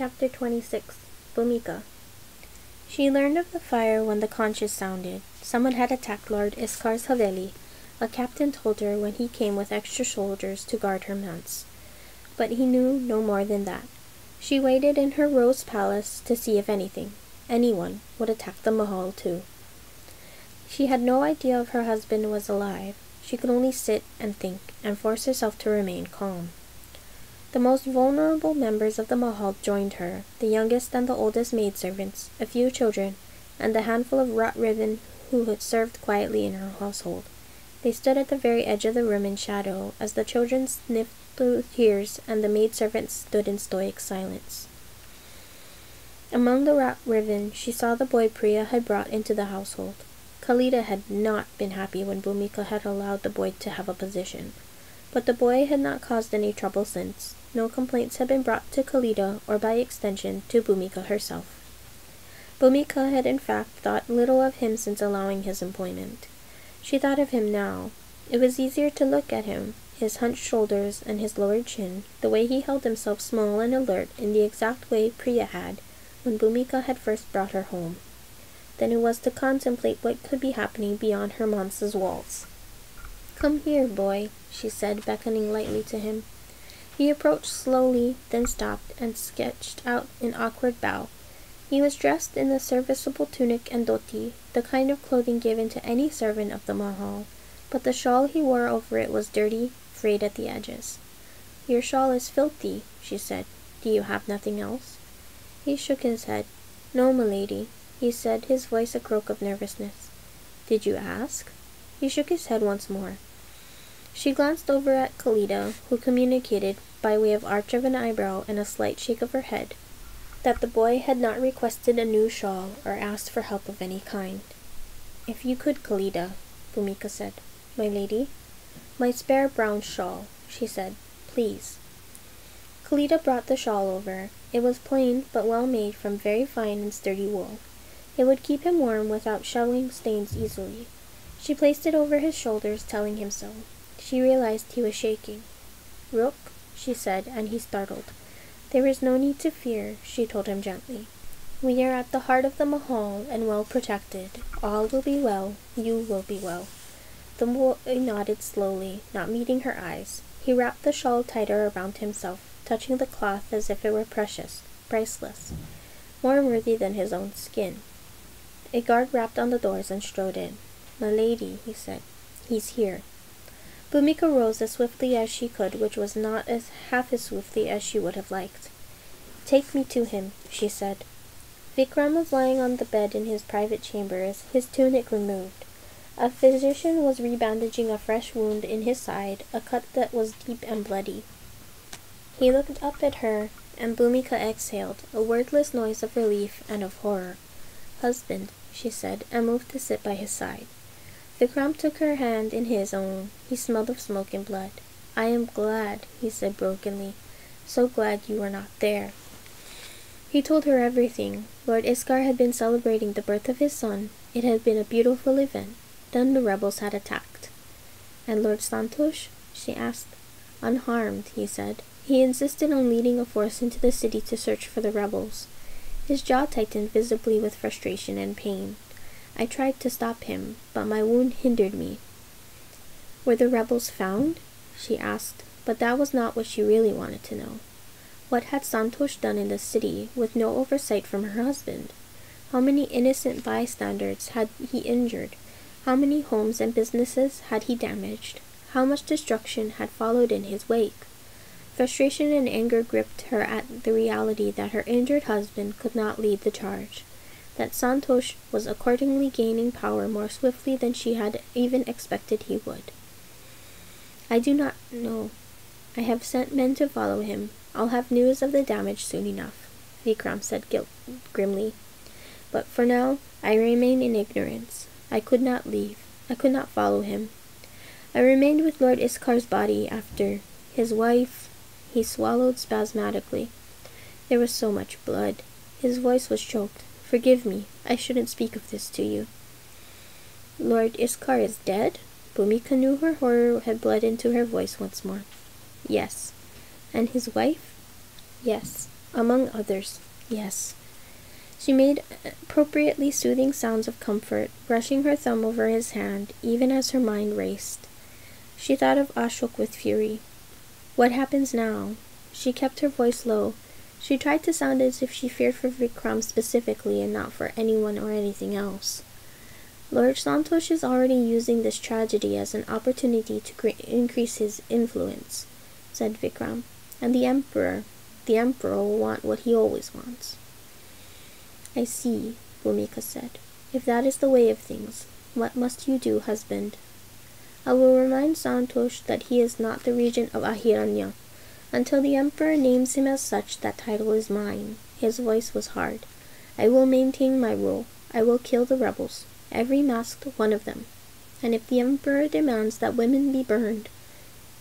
Chapter 26. Bhumika. She learned of the fire when the conches sounded. Someone had attacked Lord Iskar's Haveli. A captain told her when he came with extra soldiers to guard her manse. But he knew no more than that. She waited in her rose palace to see if anyone, would attack the Mahal too. She had no idea if her husband was alive. She could only sit and think, and force herself to remain calm. The most vulnerable members of the Mahal joined her, the youngest and the oldest maidservants, a few children, and the handful of wrought ribbon who had served quietly in her household. They stood at the very edge of the room in shadow, as the children sniffed through tears and the maidservants stood in stoic silence. Among the wrought ribbon, she saw the boy Priya had brought into the household. Khalida had not been happy when Bhumika had allowed the boy to have a position. But the boy had not caused any trouble since. No complaints had been brought to Khalida, or by extension, to Bhumika herself. Bhumika had in fact thought little of him since allowing his employment. She thought of him now. It was easier to look at him, his hunched shoulders and his lowered chin, the way he held himself small and alert in the exact way Priya had when Bhumika had first brought her home, than it was to contemplate what could be happening beyond her manse's walls. "Come here, boy," she said, beckoning lightly to him. He approached slowly, then stopped, and sketched out an awkward bow. He was dressed in the serviceable tunic and dhoti, the kind of clothing given to any servant of the Mahal, but the shawl he wore over it was dirty, frayed at the edges. "Your shawl is filthy," she said. "Do you have nothing else?" He shook his head. "No, milady," he said, his voice a croak of nervousness. "Did you ask?" He shook his head once more. She glanced over at Khalida, who communicated, by way of arch of an eyebrow and a slight shake of her head, that the boy had not requested a new shawl or asked for help of any kind. "If you could, Khalida," Bhumika said. "My lady?" "My spare brown shawl," she said. "Please." Khalida brought the shawl over. It was plain, but well made from very fine and sturdy wool. It would keep him warm without showing stains easily. She placed it over his shoulders, telling him so. She realized he was shaking. "Rook," she said, and he startled. "There is no need to fear," she told him gently. "We are at the heart of the Mahal and well protected. All will be well. You will be well." The boy nodded slowly, not meeting her eyes. He wrapped the shawl tighter around himself, touching the cloth as if it were precious, priceless, more worthy than his own skin. A guard rapped on the doors and strode in. "My lady," he said. "He's here." Bhumika rose as swiftly as she could, which was not half as swiftly as she would have liked. "Take me to him," she said. Vikram was lying on the bed in his private chambers, his tunic removed. A physician was rebandaging a fresh wound in his side, a cut that was deep and bloody. He looked up at her, and Bhumika exhaled, a wordless noise of relief and of horror. "Husband," she said, and moved to sit by his side. Vikram took her hand in his own. He smelled of smoke and blood. "I am glad," he said brokenly. "So glad you were not there." He told her everything. Lord Iskar had been celebrating the birth of his son. It had been a beautiful event. Then the rebels had attacked. "And Lord Santosh?" she asked. "Unharmed," he said. He insisted on leading a force into the city to search for the rebels. His jaw tightened visibly with frustration and pain. "I tried to stop him, but my wound hindered me." "Were the rebels found?" she asked, but that was not what she really wanted to know. What had Santosh done in the city, with no oversight from her husband? How many innocent bystanders had he injured? How many homes and businesses had he damaged? How much destruction had followed in his wake? Frustration and anger gripped her at the reality that her injured husband could not lead the charge, that Santosh was accordingly gaining power more swiftly than she had even expected he would. "I do not know. I have sent men to follow him. I'll have news of the damage soon enough," Vikram said grimly. "But for now, I remain in ignorance. I could not leave. I could not follow him. I remained with Lord Iskar's body after his wife." He swallowed spasmodically. There was so much blood. His voice was choked. "Forgive me. I shouldn't speak of this to you." "Lord Iskar is dead?" Bhumika knew her horror had bled into her voice once more. "Yes." "And his wife?" "Yes." Among others, yes. She made appropriately soothing sounds of comfort, brushing her thumb over his hand, even as her mind raced. She thought of Ashok with fury. What happens now? She kept her voice low. She tried to sound as if she feared for Vikram specifically and not for anyone or anything else. Lord Santosh is already using this tragedy as an opportunity to increase his influence, said Vikram, and the Emperor will want what he always wants. I see, Bhumika said. If that is the way of things, what must you do, husband? I will remind Santosh that he is not the regent of Ahiranya. Until the Emperor names him as such, that title is mine. His voice was hard. I will maintain my rule. I will kill the rebels, every masked one of them. And if the Emperor demands that women be burned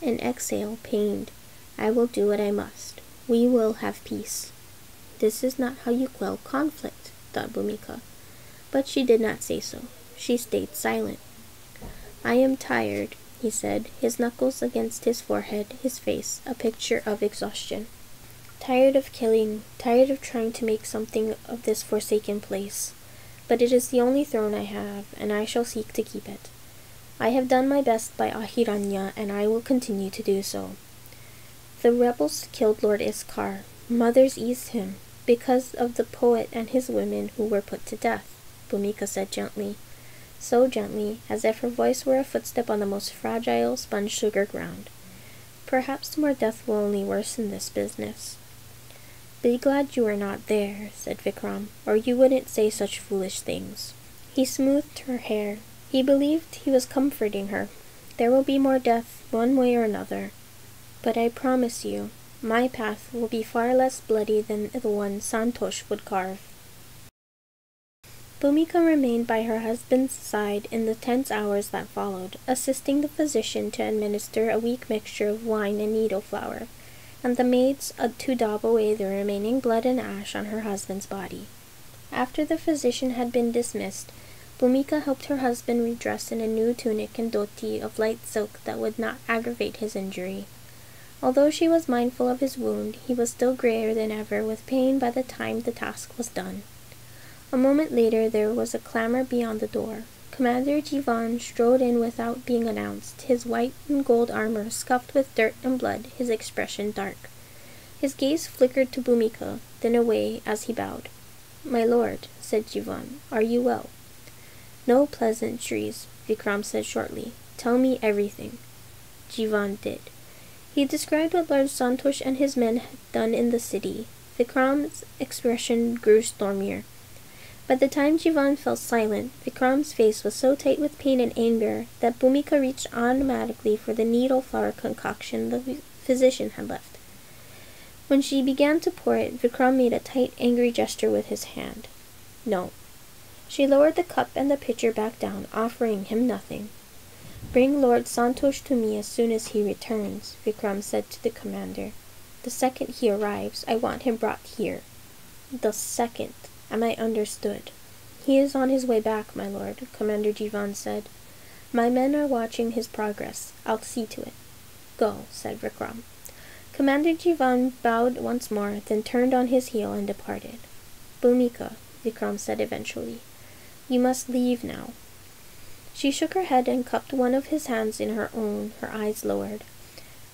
and exile pained, I will do what I must. We will have peace. This is not how you quell conflict, thought Bhumika. But she did not say so. She stayed silent. I am tired, he said, his knuckles against his forehead, his face a picture of exhaustion. Tired of killing, tired of trying to make something of this forsaken place. But it is the only throne I have, and I shall seek to keep it. I have done my best by Ahiranya, and I will continue to do so. The rebels killed Lord Iskar. Mothers eased him, because of the poet and his women who were put to death, Bhumika said gently. So gently, as if her voice were a footstep on the most fragile sponge-sugar ground. Perhaps more death will only worsen this business. Be glad you were not there, said Vikram, or you wouldn't say such foolish things. He smoothed her hair. He believed he was comforting her. There will be more death, one way or another. But I promise you, my path will be far less bloody than the one Santosh would carve. Bhumika remained by her husband's side in the tense hours that followed, assisting the physician to administer a weak mixture of wine and needle flour, and the maids to daub away the remaining blood and ash on her husband's body. After the physician had been dismissed, Bhumika helped her husband redress in a new tunic and dhoti of light silk that would not aggravate his injury. Although she was mindful of his wound, he was still grayer than ever with pain by the time the task was done. A moment later there was a clamor beyond the door. Commander Jivan strode in without being announced, his white and gold armor scuffed with dirt and blood, his expression dark. His gaze flickered to Bhumika, then away as he bowed. My lord, said Jivan, are you well? No pleasantries, Vikram said shortly. Tell me everything. Jivan did. He described what Lord Santosh and his men had done in the city. Vikram's expression grew stormier. By the time Jivan fell silent, Vikram's face was so tight with pain and anger that Bhumika reached automatically for the needle flour concoction the physician had left. When she began to pour it, Vikram made a tight, angry gesture with his hand. No. She lowered the cup and the pitcher back down, offering him nothing. Bring Lord Santosh to me as soon as he returns, Vikram said to the commander. The second he arrives, I want him brought here. The second. Am I understood? He is on his way back, my lord, Commander Jivan said. My men are watching his progress. I'll see to it. Go, said Vikram. Commander Jivan bowed once more, then turned on his heel and departed. Bhumika, Vikram said eventually, you must leave now. She shook her head and cupped one of his hands in her own, her eyes lowered.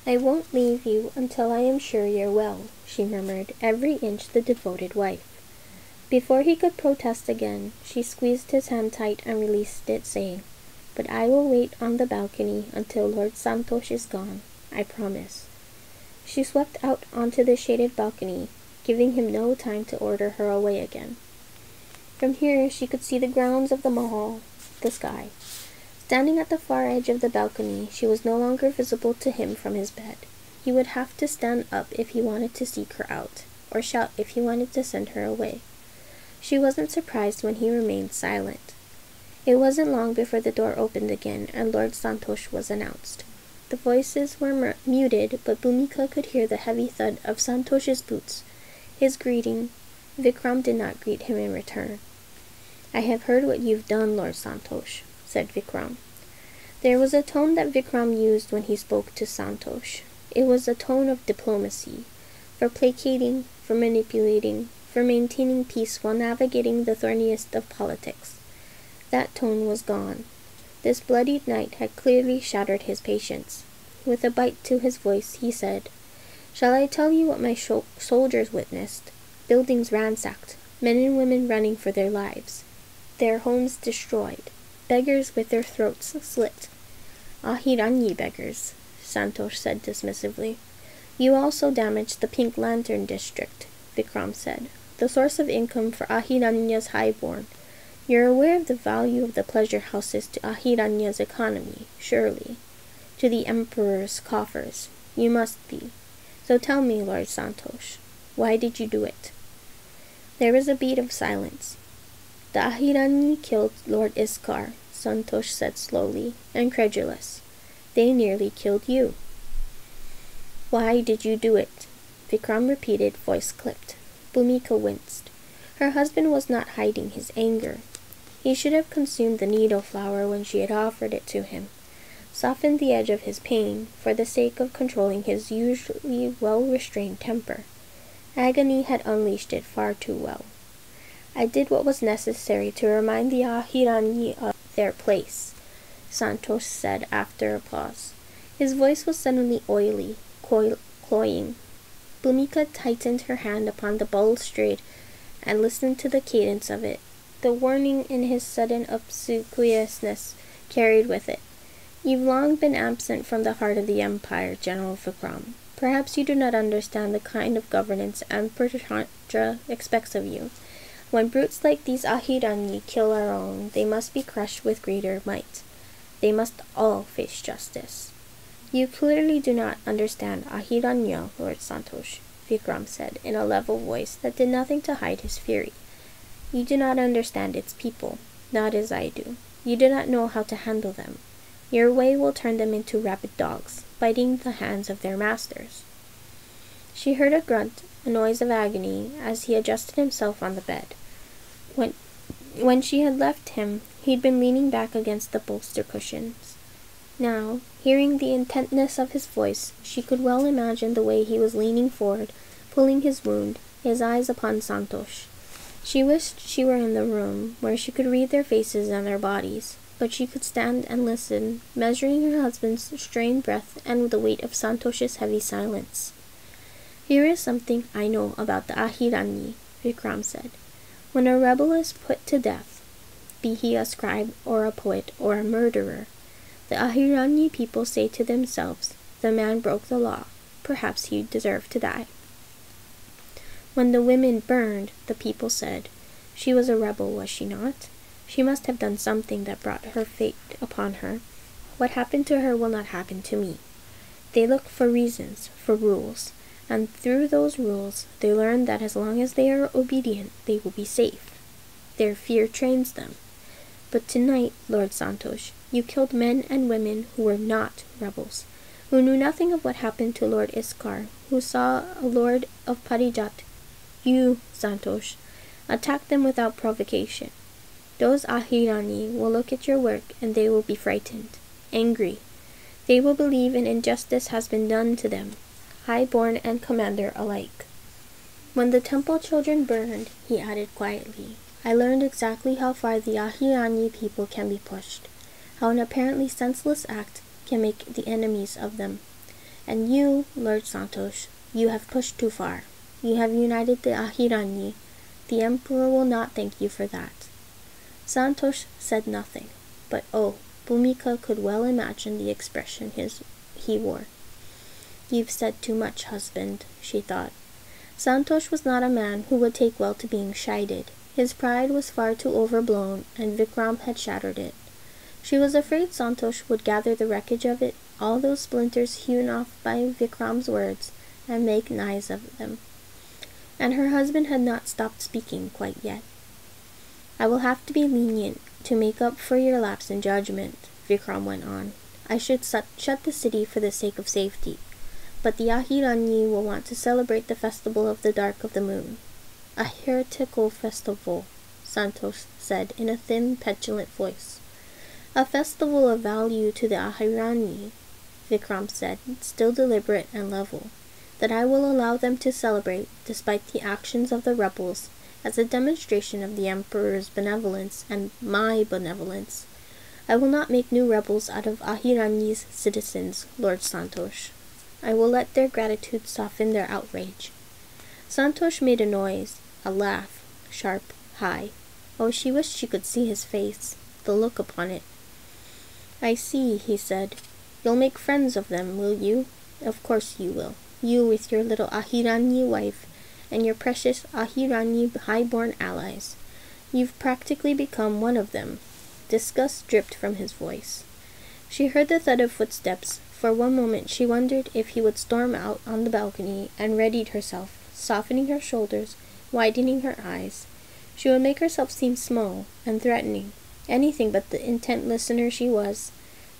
I won't leave you until I am sure you're well, she murmured, every inch the devoted wife. Before he could protest again, she squeezed his hand tight and released it, saying, But I will wait on the balcony until Lord Santosh is gone, I promise. She swept out onto the shaded balcony, giving him no time to order her away again. From here she could see the grounds of the mahal, the sky. Standing at the far edge of the balcony, she was no longer visible to him from his bed. He would have to stand up if he wanted to seek her out, or shout if he wanted to send her away. She wasn't surprised when he remained silent. It wasn't long before the door opened again and Lord Santosh was announced. The voices were muted, but Bhumika could hear the heavy thud of Santosh's boots. His greeting. Vikram did not greet him in return. I have heard what you've done, Lord Santosh, said Vikram. There was a tone that Vikram used when he spoke to Santosh. It was a tone of diplomacy. for placating, for manipulating, for maintaining peace while navigating the thorniest of politics. That tone was gone. This bloodied night had clearly shattered his patience. With a bite to his voice, he said, "Shall I tell you what my soldiers witnessed? Buildings ransacked, men and women running for their lives, their homes destroyed, beggars with their throats slit." "Ahiranyi beggars," Santosh said dismissively. "You also damaged the Pink Lantern district," Vikram said, "the source of income for Ahiranya's highborn. You're aware of the value of the pleasure houses to Ahiranya's economy, surely. To the Emperor's coffers. You must be. So tell me, Lord Santosh, why did you do it?" There was a beat of silence. "The Ahiranyi killed Lord Iskar," Santosh said slowly, incredulous. "They nearly killed you." "Why did you do it?" Vikram repeated, voice clipped. Bhumika winced. Her husband was not hiding his anger. He should have consumed the needle flower when she had offered it to him, softened the edge of his pain for the sake of controlling his usually well-restrained temper. Agony had unleashed it far too well. "I did what was necessary to remind the Ahiranyi of their place," Santosh said after a pause. His voice was suddenly oily, cloying. Bhumika tightened her hand upon the balustrade and listened to the cadence of it. The warning in his sudden obsequiousness carried with it, "You've long been absent from the heart of the empire, General Vikram. Perhaps you do not understand the kind of governance Emperor Chandra expects of you. When brutes like these Ahiranyi kill our own, they must be crushed with greater might. They must all face justice." "You clearly do not understand Ahiranya, Lord Santosh," Vikram said in a level voice that did nothing to hide his fury. "You do not understand its people, not as I do. You do not know how to handle them. Your way will turn them into rabid dogs, biting the hands of their masters." She heard a grunt, a noise of agony, as he adjusted himself on the bed. When she had left him, he'd been leaning back against the bolster cushions. Now, hearing the intentness of his voice, she could well imagine the way he was leaning forward, pulling his wound, his eyes upon Santosh. She wished she were in the room, where she could read their faces and their bodies, but she could stand and listen, measuring her husband's strained breath and the weight of Santosh's heavy silence. "Here is something I know about the Ahiranyi," Vikram said. "When a rebel is put to death, be he a scribe or a poet or a murderer, the Ahiranyi people say to themselves, 'The man broke the law. Perhaps he deserved to die.' When the women burned, the people said, 'She was a rebel, was she not? She must have done something that brought her fate upon her. What happened to her will not happen to me.' They look for reasons, for rules, and through those rules they learn that as long as they are obedient, they will be safe. Their fear trains them. But tonight, Lord Santosh, you killed men and women who were not rebels, who knew nothing of what happened to Lord Iskar, who saw a lord of Parijat. You, Santosh, attacked them without provocation. Those Ahiranyi will look at your work and they will be frightened, angry. They will believe an injustice has been done to them, highborn and commander alike." "When the temple children burned," he added quietly, "I learned exactly how far the Ahiranyi people can be pushed, how an apparently senseless act can make the enemies of them. And you, Lord Santosh, you have pushed too far. You have united the Ahiranyi. The Emperor will not thank you for that." Santosh said nothing, but oh, Bhumika could well imagine the expression he wore. "You've said too much, husband," she thought. Santosh was not a man who would take well to being chided. His pride was far too overblown, and Vikram had shattered it. She was afraid Santosh would gather the wreckage of it, all those splinters hewn off by Vikram's words, and make knives of them. And her husband had not stopped speaking quite yet. "I will have to be lenient to make up for your lapse in judgment," Vikram went on. "I should shut the city for the sake of safety. But the Ahiranyi will want to celebrate the festival of the Dark of the Moon." "A heretical festival," Santosh said in a thin, petulant voice. "A festival of value to the Ahiranyi," Vikram said, still deliberate and level. that I will allow them to celebrate, despite the actions of the rebels, as a demonstration of the Emperor's benevolence and my benevolence. I will not make new rebels out of Ahirani's citizens, Lord Santosh. I will let their gratitude soften their outrage." Santosh made a noise, a laugh, sharp, high. Oh, she wished she could see his face, the look upon it. "I see," he said. "You'll make friends of them, will you? Of course you will. You with your little Ahirani wife, and your precious Ahirani high-born allies. You've practically become one of them." Disgust dripped from his voice. She heard the thud of footsteps. For one moment she wondered if he would storm out on the balcony, and readied herself, softening her shoulders, widening her eyes. She would make herself seem small and threatening, anything but the intent listener she was,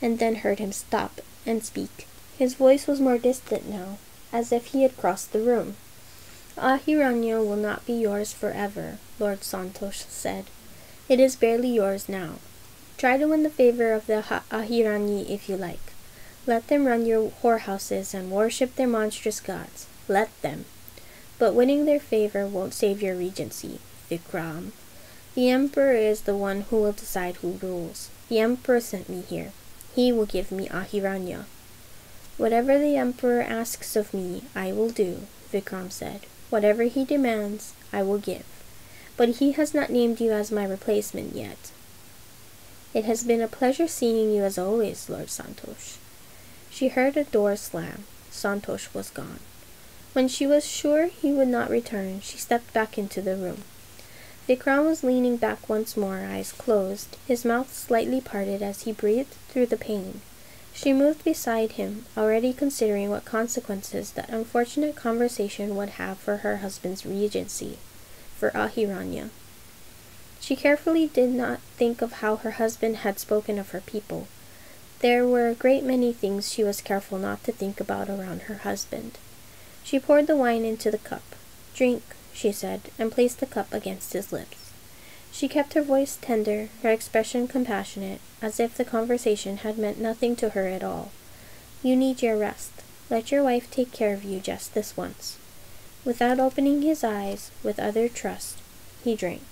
and then heard him stop and speak. His voice was more distant now, as if he had crossed the room. "Ahiranya will not be yours forever," Lord Santosh said. "It is barely yours now. Try to win the favor of the Ahirani if you like. Let them run your whorehouses and worship their monstrous gods. Let them. But winning their favor won't save your regency, Vikram. The Emperor is the one who will decide who rules. The Emperor sent me here. He will give me Ahiranya." "Whatever the Emperor asks of me, I will do," Vikram said. "Whatever he demands, I will give. But he has not named you as my replacement yet." "It has been a pleasure seeing you as always, Lord Santosh." She heard a door slam. Santosh was gone. When she was sure he would not return, she stepped back into the room. Vikram was leaning back once more, eyes closed, his mouth slightly parted as he breathed through the pain. She moved beside him, already considering what consequences that unfortunate conversation would have for her husband's regency, for Ahiranya. She carefully did not think of how her husband had spoken of her people. There were a great many things she was careful not to think about around her husband. She poured the wine into the cup. "Drink," she said, and placed the cup against his lips. She kept her voice tender, her expression compassionate, as if the conversation had meant nothing to her at all. "You need your rest. Let your wife take care of you just this once." Without opening his eyes, with utter trust, he drank.